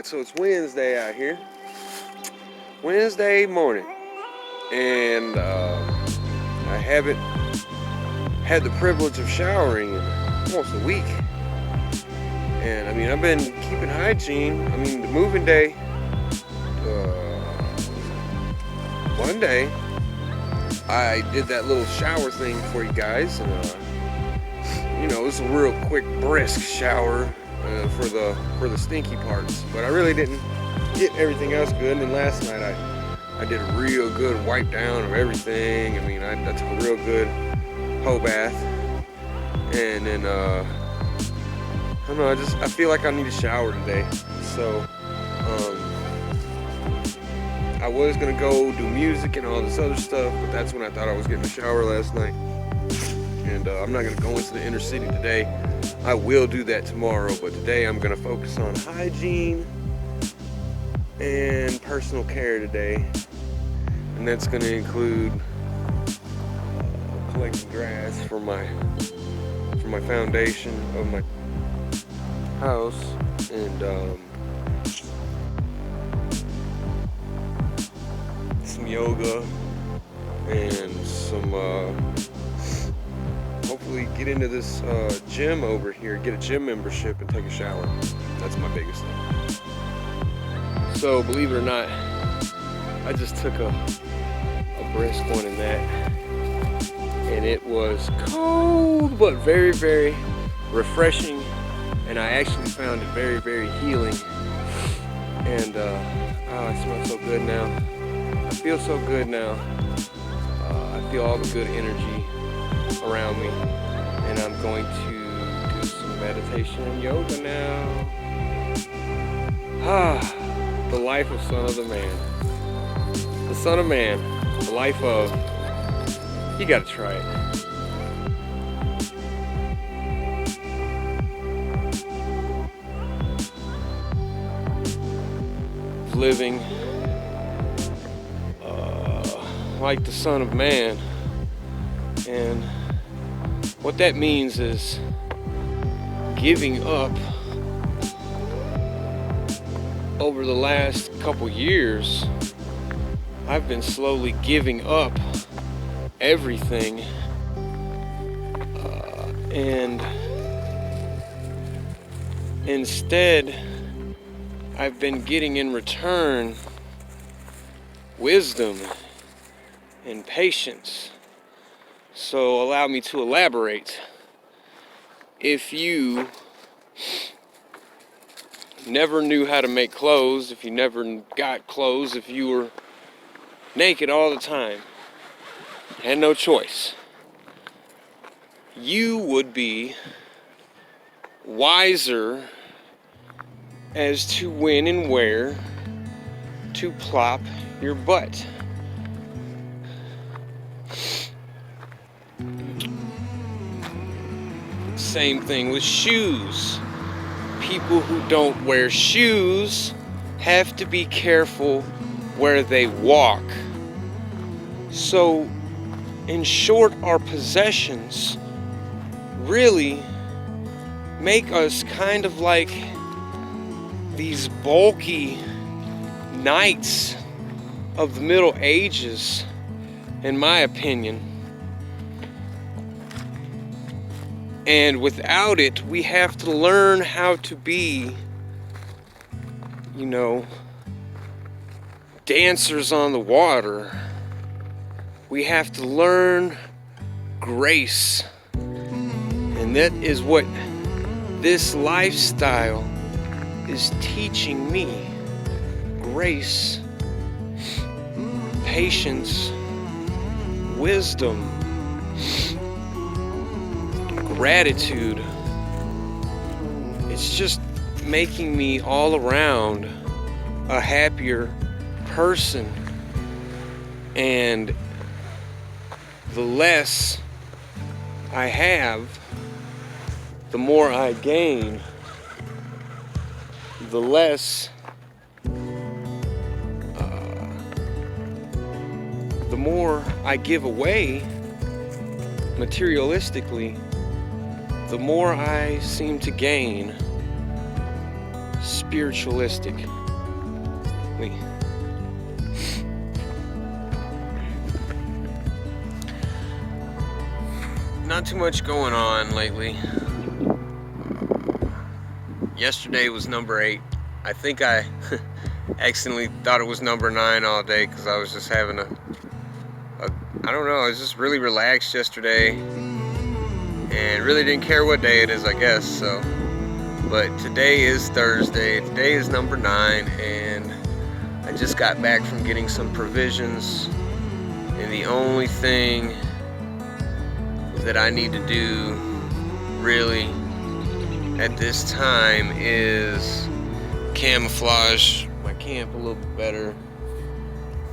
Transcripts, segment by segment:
Alright, so it's Wednesday out here. Wednesday morning. And I haven't had the privilege of showering in almost a week. And I mean, I've been keeping hygiene. I mean, the moving day, Monday, I did that little shower thing for you guys. And, you know, it was a real quick, brisk shower for the stinky parts. But I really didn't get everything else good. And then last night I did a real good wipe down of everything. I mean, I took a real good hoe bath. And then, I don't know, I feel like I need a shower today. So, I was gonna go do music and all this other stuff, but that's when I thought I was getting a shower last night. And I'm not gonna go into the inner city today. I will do that tomorrow, but today I'm gonna focus on hygiene and personal care today. And that's gonna include collecting grass for my foundation of my house, and some yoga, and some hopefully get into this gym over here, get a gym membership and take a shower. That's my biggest thing. So believe it or not, I just took a brisk one in that, and it was cold but very, very refreshing, and I actually found it very, very healing. And oh, I smell so good now. I feel so good now. I feel all the good energy around me, and I'm going to do some meditation and yoga now. Ah, the life of Son of the Man. The Son of Man, the life of, you gotta try it. Living like the Son of Man. And what that means is giving up. Over the last couple years, I've been slowly giving up everything, and instead I've been getting in return wisdom and patience. So allow me to elaborate. If you never knew how to make clothes, if you never got clothes, if you were naked all the time, had no choice, you would be wiser as to when and where to plop your butt. Same thing with shoes. People who don't wear shoes have to be careful where they walk. So, in short, our possessions really make us kind of like these bulky knights of the Middle Ages, in my opinion. And without it, we have to learn how to be, you know, dancers on the water. We have to learn grace. And that is what this lifestyle is teaching me. Grace, patience, wisdom, gratitude. It's just making me all around a happier person. And the less I have, the more I gain. The less the more I give away materialistically, the more I seem to gain. spiritualistic. Wait. Not too much going on lately. Yesterday was number 8. I think I accidentally thought it was number 9 all day because I was just having I don't know, I was just really relaxed yesterday and really didn't care what day it is, I guess. So, but today is Thursday. Today is number 9, and I just got back from getting some provisions, and the only thing that I need to do really at this time is camouflage my camp a little bit better.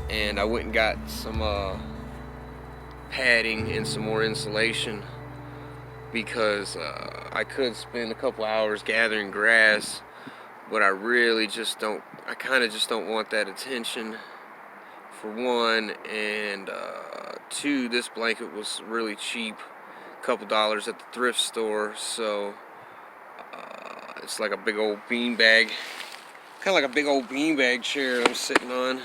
And I went and got some padding and some more insulation because I could spend a couple hours gathering grass, but I really just don't, I kind of just don't want that attention, for one, and 2, this blanket was really cheap, a couple dollars at the thrift store, so it's like a big old beanbag, kind of like a big old beanbag chair I'm sitting on.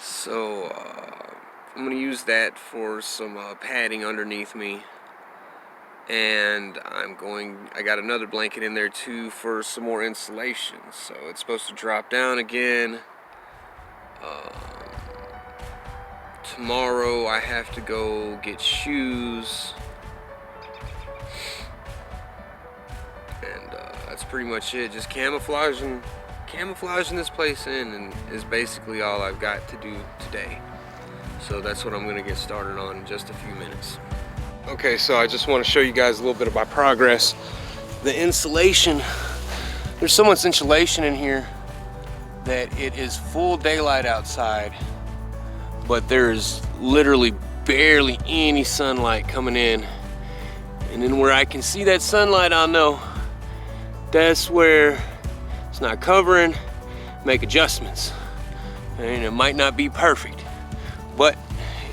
So I'm going to use that for some padding underneath me, and I got another blanket in there too for some more insulation, so it's supposed to drop down again. Tomorrow I have to go get shoes, and that's pretty much it. Just camouflaging this place in, and is basically all I've got to do today. So that's what I'm going to get started on in just a few minutes. Okay, so I just want to show you guys a little bit of my progress. The insulation, there's so much insulation in here that it is full daylight outside, but there's literally barely any sunlight coming in. And then where I can see that sunlight, I'll know that's where it's not covering, make adjustments. And it might not be perfect, but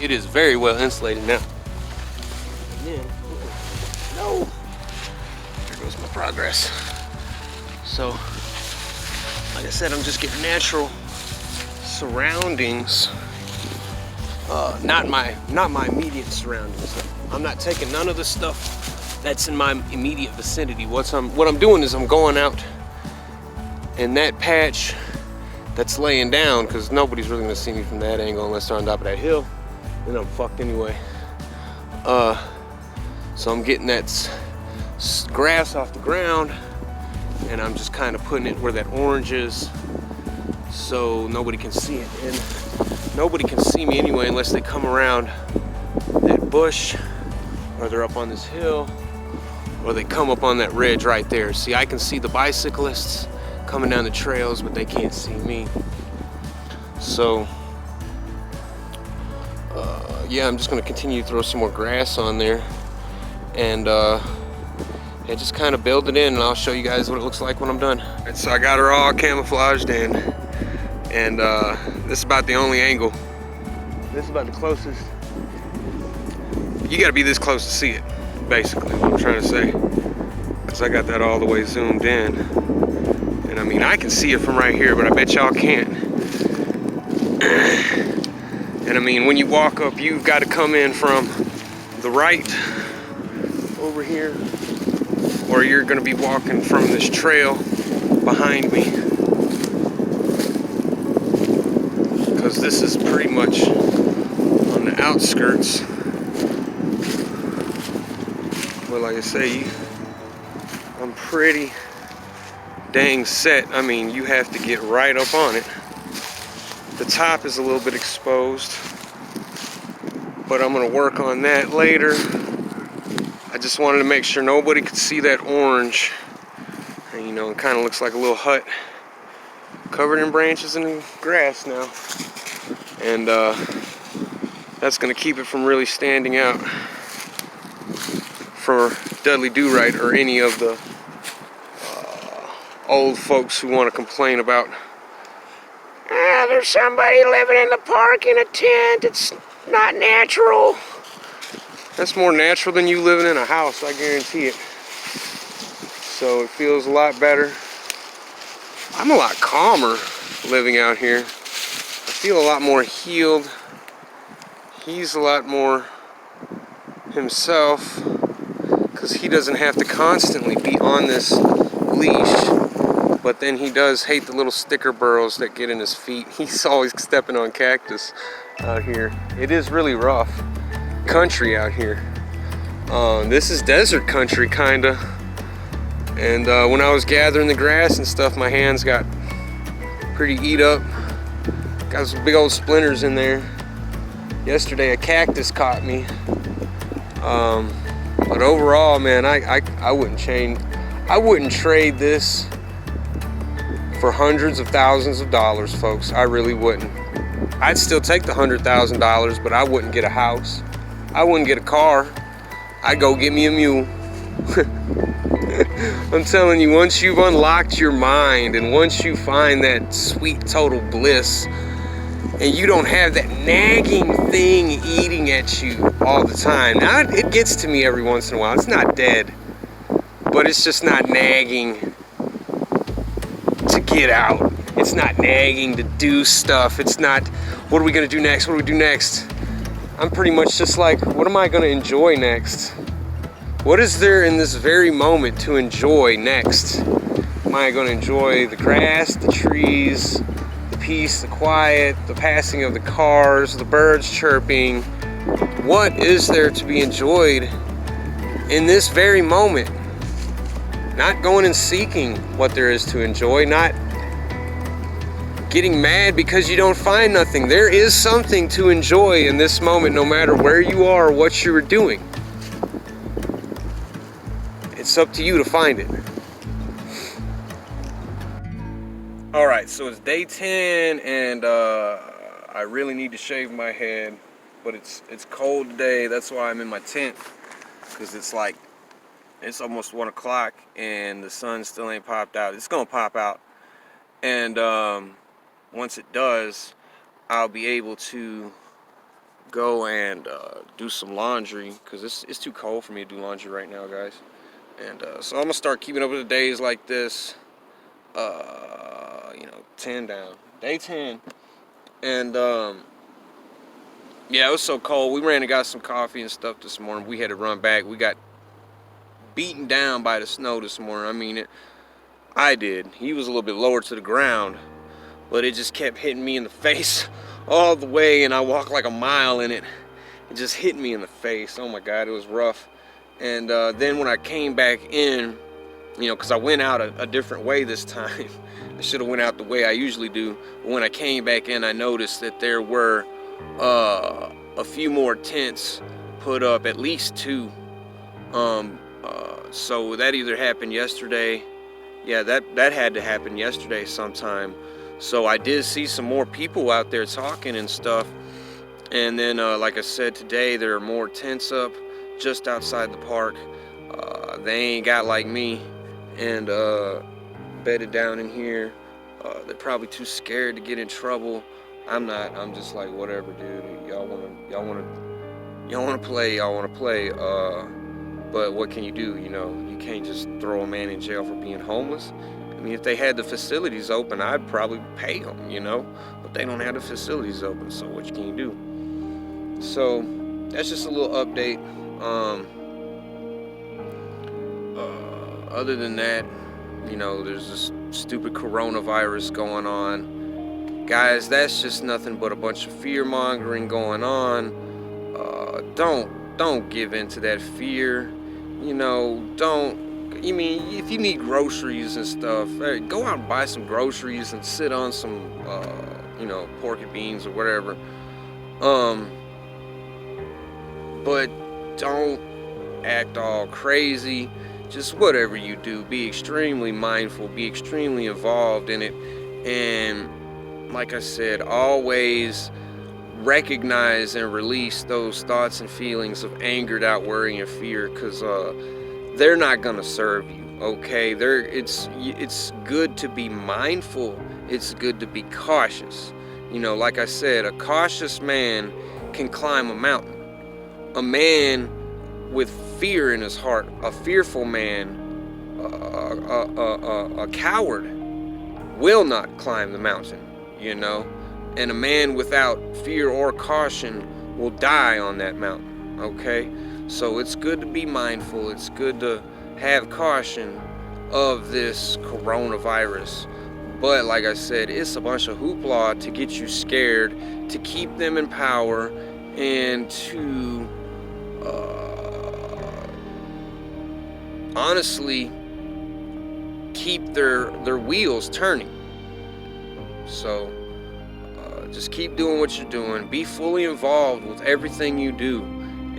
it is very well insulated now. No, there goes my progress. So, like I said, I'm just getting natural surroundings. Not my immediate surroundings. I'm not taking none of the stuff that's in my immediate vicinity. What I'm doing is I'm going out in that patch that's laying down, because nobody's really gonna see me from that angle unless they're on top of that hill, and I'm fucked anyway. So I'm getting that grass off the ground, and I'm just kind of putting it where that orange is, so nobody can see it. And nobody can see me anyway unless they come around that bush, or they're up on this hill, or they come up on that ridge right there. See, I can see the bicyclists coming down the trails, but they can't see me. So yeah, I'm just going to continue to throw some more grass on there, and yeah, just kind of build it in, and I'll show you guys what it looks like when I'm done. And so I got her all camouflaged in, and this is about the only angle. This is about the closest. You got to be this close to see it, basically, what I'm trying to say, because I got that all the way zoomed in. And I mean, I can see it from right here, but I bet y'all can't. And I mean, when you walk up, you've got to come in from the right over here, or you're going to be walking from this trail behind me, because this is pretty much on the outskirts. But like I say, I'm pretty dang set. I mean, you have to get right up on it. The top is a little bit exposed, but I'm going to work on that later. I just wanted to make sure nobody could see that orange. And, you know, it kind of looks like a little hut covered in branches and grass now. And that's going to keep it from really standing out for Dudley Do-Right or any of the old folks who want to complain about, there's somebody living in the park in a tent, it's not natural. That's more natural than you living in a house, I guarantee it. So it feels a lot better. I'm a lot calmer living out here. I feel a lot more healed. He's a lot more himself because he doesn't have to constantly be on this leash. But then he does hate the little sticker burrows that get in his feet. He's always stepping on cactus out here. It is really rough country out here. This is desert country, kinda. And when I was gathering the grass and stuff, my hands got pretty eat up. Got some big old splinters in there. Yesterday a cactus caught me. But overall, man, I wouldn't change. I wouldn't trade this for hundreds of thousands of dollars, folks. I really wouldn't. I'd still take the $100,000, but I wouldn't get a house. I wouldn't get a car. I'd go get me a mule. I'm telling you, once you've unlocked your mind and once you find that sweet total bliss and you don't have that nagging thing eating at you all the time. Now, it gets to me every once in a while. It's not dead, but it's just not nagging to get out. It's not nagging to do stuff. It's not, what are we gonna do next? What do we do next? I'm pretty much just like, what am I gonna enjoy next? What is there in this very moment to enjoy next? Am I gonna enjoy the grass, the trees, the peace, the quiet, the passing of the cars, the birds chirping? What is there to be enjoyed in this very moment? Not going and seeking what there is to enjoy, not getting mad because you don't find nothing. There is something to enjoy in this moment, no matter where you are or what you are doing. It's up to you to find it. All right, so it's day 10 and I really need to shave my head, but it's cold today. That's why I'm in my tent, because it's almost 1 o'clock and the sun still ain't popped out. It's gonna pop out, and once it does, I'll be able to go and do some laundry, because it's too cold for me to do laundry right now, guys. And so I'm gonna start keeping up with the days like this. 10 down, day 10, and yeah, it was so cold. We ran and got some coffee and stuff this morning. We had to run back. We got beaten down by the snow this morning. I mean, I did. He was a little bit lower to the ground, but it just kept hitting me in the face all the way, and I walked like a mile in it. It just hit me in the face. Oh my God, it was rough. And then when I came back in, because I went out a different way this time. I should have went out the way I usually do. But when I came back in, I noticed that there were a few more tents put up, at least 2. So that either happened yesterday. Yeah, that had to happen yesterday sometime. So I did see some more people out there talking and stuff. And then, like I said, today there are more tents up just outside the park. They ain't got like me and bedded down in here. They're probably too scared to get in trouble. I'm not. I'm just like, whatever, dude. Y'all wanna play. But what can you do? You can't just throw a man in jail for being homeless. I mean, if they had the facilities open, I'd probably pay them, but they don't have the facilities open, so what can you do? So that's just a little update. Other than that, there's this stupid coronavirus going on. Guys, that's just nothing but a bunch of fear mongering going on. Don't give in to that fear. If you need groceries and stuff, hey, go out and buy some groceries and sit on some, pork and beans or whatever. But don't act all crazy. Just whatever you do, be extremely mindful, be extremely involved in it. And like I said, always recognize and release those thoughts and feelings of anger, doubt, worry, and fear, because they're not gonna serve you. Okay, it's good to be mindful. It's good to be cautious. Like I said, a cautious man can climb a mountain. A man with fear in his heart, a fearful man, a coward, will not climb the mountain, you know? And a man without fear or caution will die on that mountain, okay? So it's good to be mindful. It's good to have caution of this coronavirus. But like I said, it's a bunch of hoopla to get you scared, to keep them in power, and to honestly keep their wheels turning. So just keep doing what you're doing. Be fully involved with everything you do,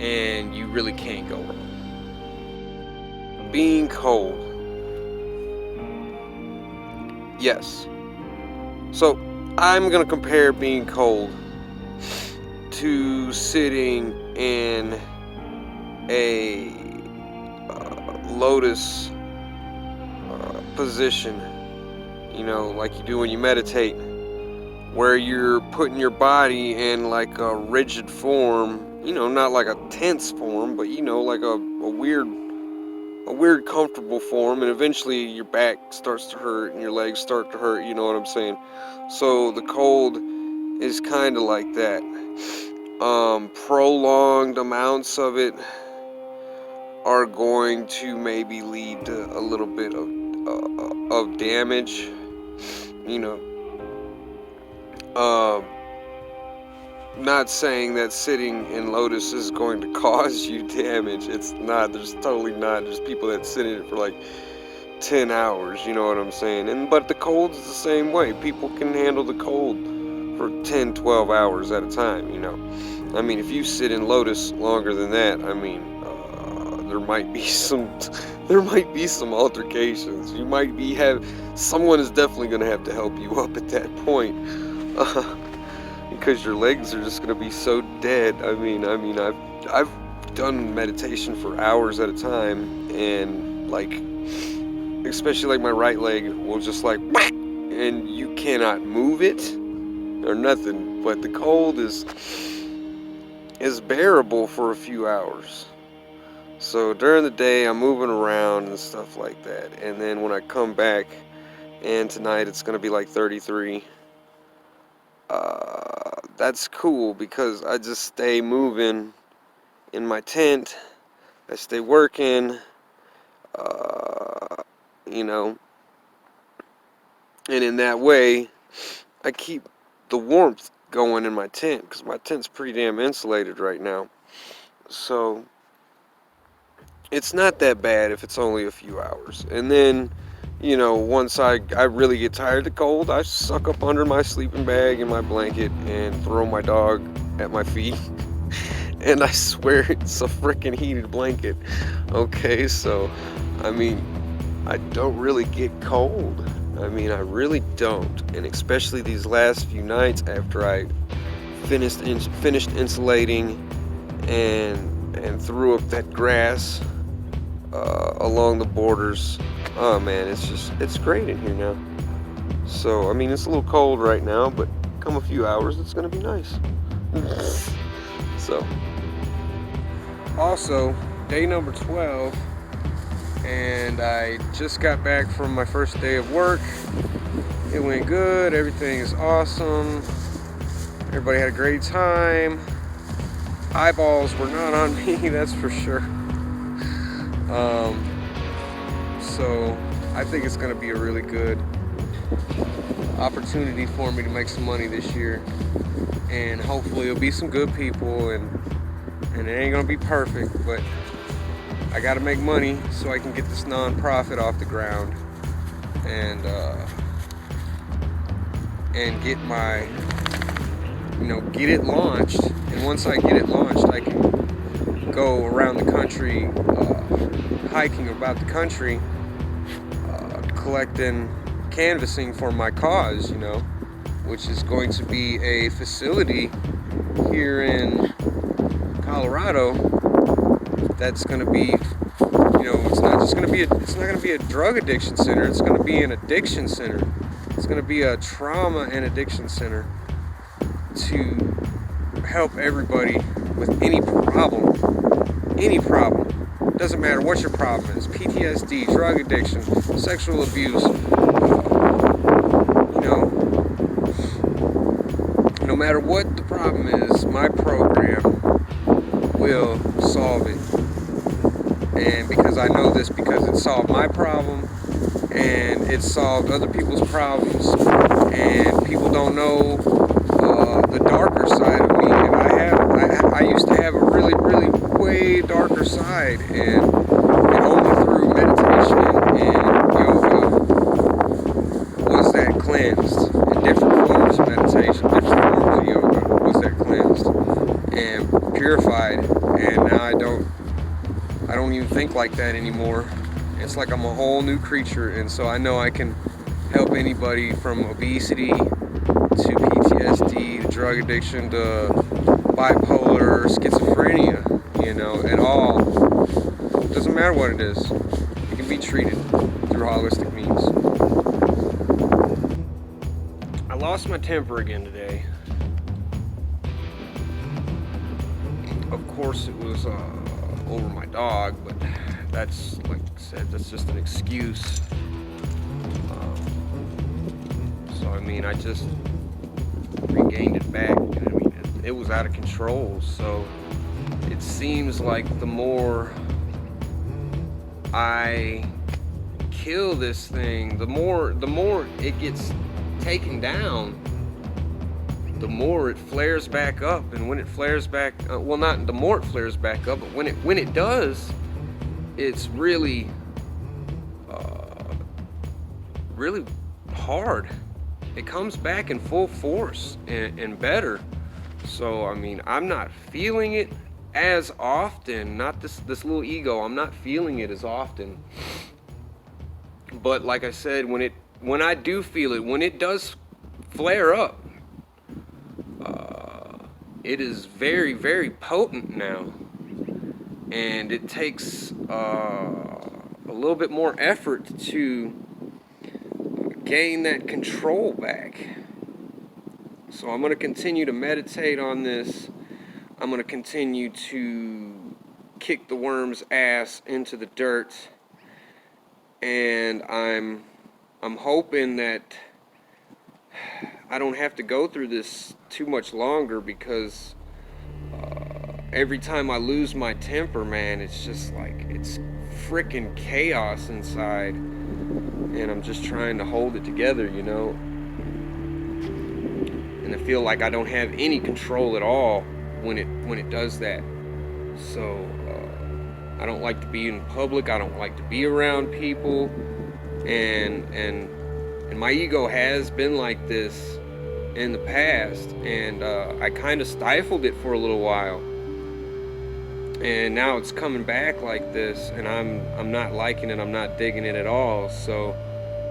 and you really can't go wrong. Being cold. Yes. So I'm gonna compare being cold to sitting in a lotus position, you know, like you do when you meditate, where you're putting your body in like a rigid form, you know, not like a tense form, but you know, like a weird comfortable form, and eventually your back starts to hurt and your legs start to hurt, you know what I'm saying? So the cold is kind of like that. Prolonged amounts of it are going to maybe lead to a little bit of damage, you know. Not saying that sitting in lotus is going to cause you damage. It's not. There's totally not. There's people that sit in it for like 10 hours, you know what I'm saying? But the cold is the same way. People can handle the cold for 10, 12 hours at a time, you know. I mean, if you sit in lotus longer than that, I mean, there might be some altercations. You might someone is definitely going to have to help you up at that point. Because your legs are just going to be so dead. I mean, I've done meditation for hours at a time, and like, especially like my right leg will just like, and you cannot move it or nothing. But the cold is bearable for a few hours. So during the day, I'm moving around and stuff like that, and then when I come back, and tonight it's going to be like 33. That's cool because I just stay moving in my tent. I stay working, you know, and in that way, I keep the warmth going in my tent, because my tent's pretty damn insulated right now. So it's not that bad if it's only a few hours. And then, you know, once I really get tired of the cold, I suck up under my sleeping bag and my blanket and throw my dog at my feet. And I swear it's a freaking heated blanket. Okay, so, I mean, I don't really get cold. I mean, I really don't. And especially these last few nights after I finished insulating and threw up that grass along the borders. Oh man, it's great in here now. So I mean, it's a little cold right now, but come a few hours, it's gonna be nice. So also day number 12, and I just got back from my first day of work. It went good. Everything is awesome. Everybody had a great time. Eyeballs were not on me, that's for sure. So I think it's going to be a really good opportunity for me to make some money this year, and hopefully it'll be some good people, and it ain't going to be perfect, but I got to make money so I can get this non-profit off the ground, and get my, get it launched. And once I get it launched, I can go around the country, hiking about the country, collecting, canvassing for my cause, which is going to be a facility here in Colorado that's going to be, it's not just going to be it's not going to be a drug addiction center. It's going to be an addiction center. It's going to be a trauma and addiction center to help everybody with any problem. Doesn't matter what your problem is: PTSD, drug addiction, sexual abuse, matter what the problem is, my program will solve it. And because I know this, because it solved my problem and it solved other people's problems, and people don't know the darker side of me. And I used to have a really way darker side, and only through meditation and yoga was that cleansed. In different forms of meditation, different forms of yoga was that cleansed and purified. And now I don't even think like that anymore. It's like I'm a whole new creature, and so I know I can help anybody from obesity to PTSD to drug addiction to bipolar, schizophrenia, you know, at all. It doesn't matter what it is. It can be treated through holistic means. I lost my temper again today. Of course, it was over my dog, but that's, like I said, that's just an excuse. So I mean, I just regained it back. I mean, it was out of control. So it seems like the more I kill this thing, the more it gets taken down, the more it flares back up. And when it flares back, well, not the more it flares back up, but when it does, it's really hard. It comes back in full force and better. So I mean, I'm not feeling it as often. Not this little ego. I'm not feeling it as often. But like I said, when I do feel it, when it does flare up, it is very potent now, and it takes a little bit more effort to gain that control back. So I'm going to continue to meditate on this. I'm going to continue to kick the worm's ass into the dirt, and I'm hoping that I don't have to go through this too much longer, because every time I lose my temper, man, it's just like, it's freaking chaos inside, and I'm just trying to hold it together, you know, and I feel like I don't have any control at all when it does that. So I don't like to be in public. I don't like to be around people, and my ego has been like this in the past, and I kind of stifled it for a little while, and now it's coming back like this, and I'm not liking it. I'm not digging it at all. So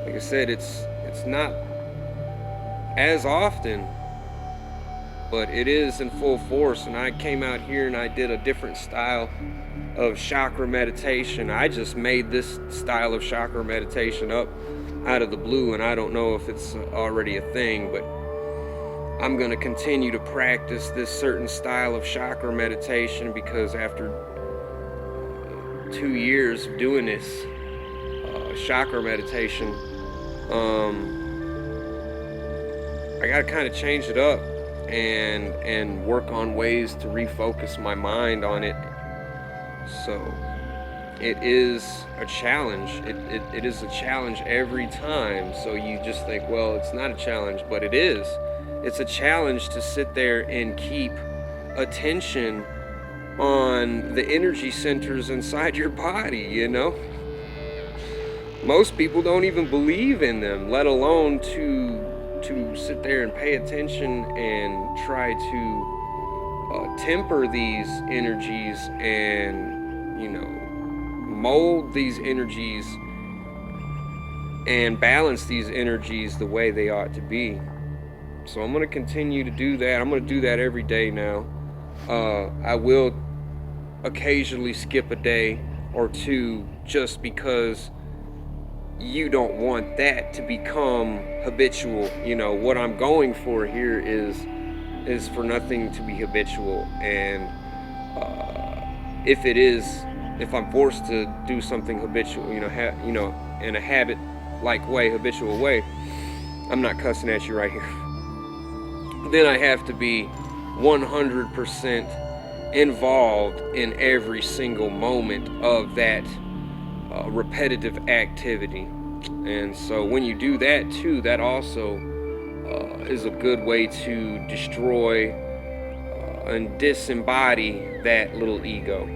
like I said, it's not as often, but it is in full force. And I came out here and I did a different style of chakra meditation. I just made this style of chakra meditation up out of the blue, and I don't know if it's already a thing, but I'm going to continue to practice this certain style of chakra meditation, because after 2 years of doing this chakra meditation, I got to kind of change it up and work on ways to refocus my mind on it. So it is a challenge. It is a challenge every time. So you just think, well, it's not a challenge, but it is. It's a challenge to sit there and keep attention on the energy centers inside your body, you know? Most people don't even believe in them, let alone to sit there and pay attention and try to temper these energies and, you know, mold these energies and balance these energies the way they ought to be. So I'm going to continue to do that. I'm going to do that every day now. I will occasionally skip a day or two just because you don't want that to become habitual. You know, what I'm going for here is for nothing to be habitual. And if I'm forced to do something habitual, in a habit-like way, habitual way, I'm not cussing at you right here. then I have to be 100% involved in every single moment of that repetitive activity. And so when you do that too, that also is a good way to destroy and disembody that little ego.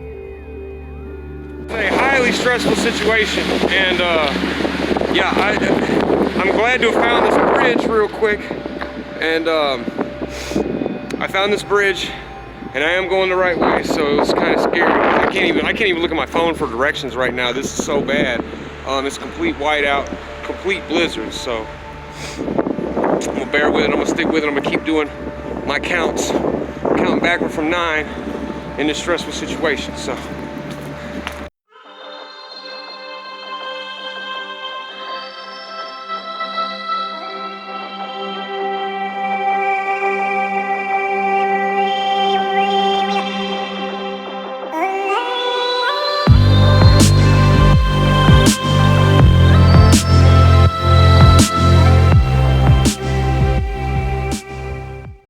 It's a highly stressful situation, and yeah, I'm glad to have found this bridge real quick. And I found this bridge, and I am going the right way, so it's kind of scary. I can't even look at my phone for directions right now. This is so bad. It's complete whiteout, complete blizzard. So I'm gonna bear with it. I'm gonna stick with it. I'm gonna keep doing my counts, counting backward from 9 in this stressful situation. So.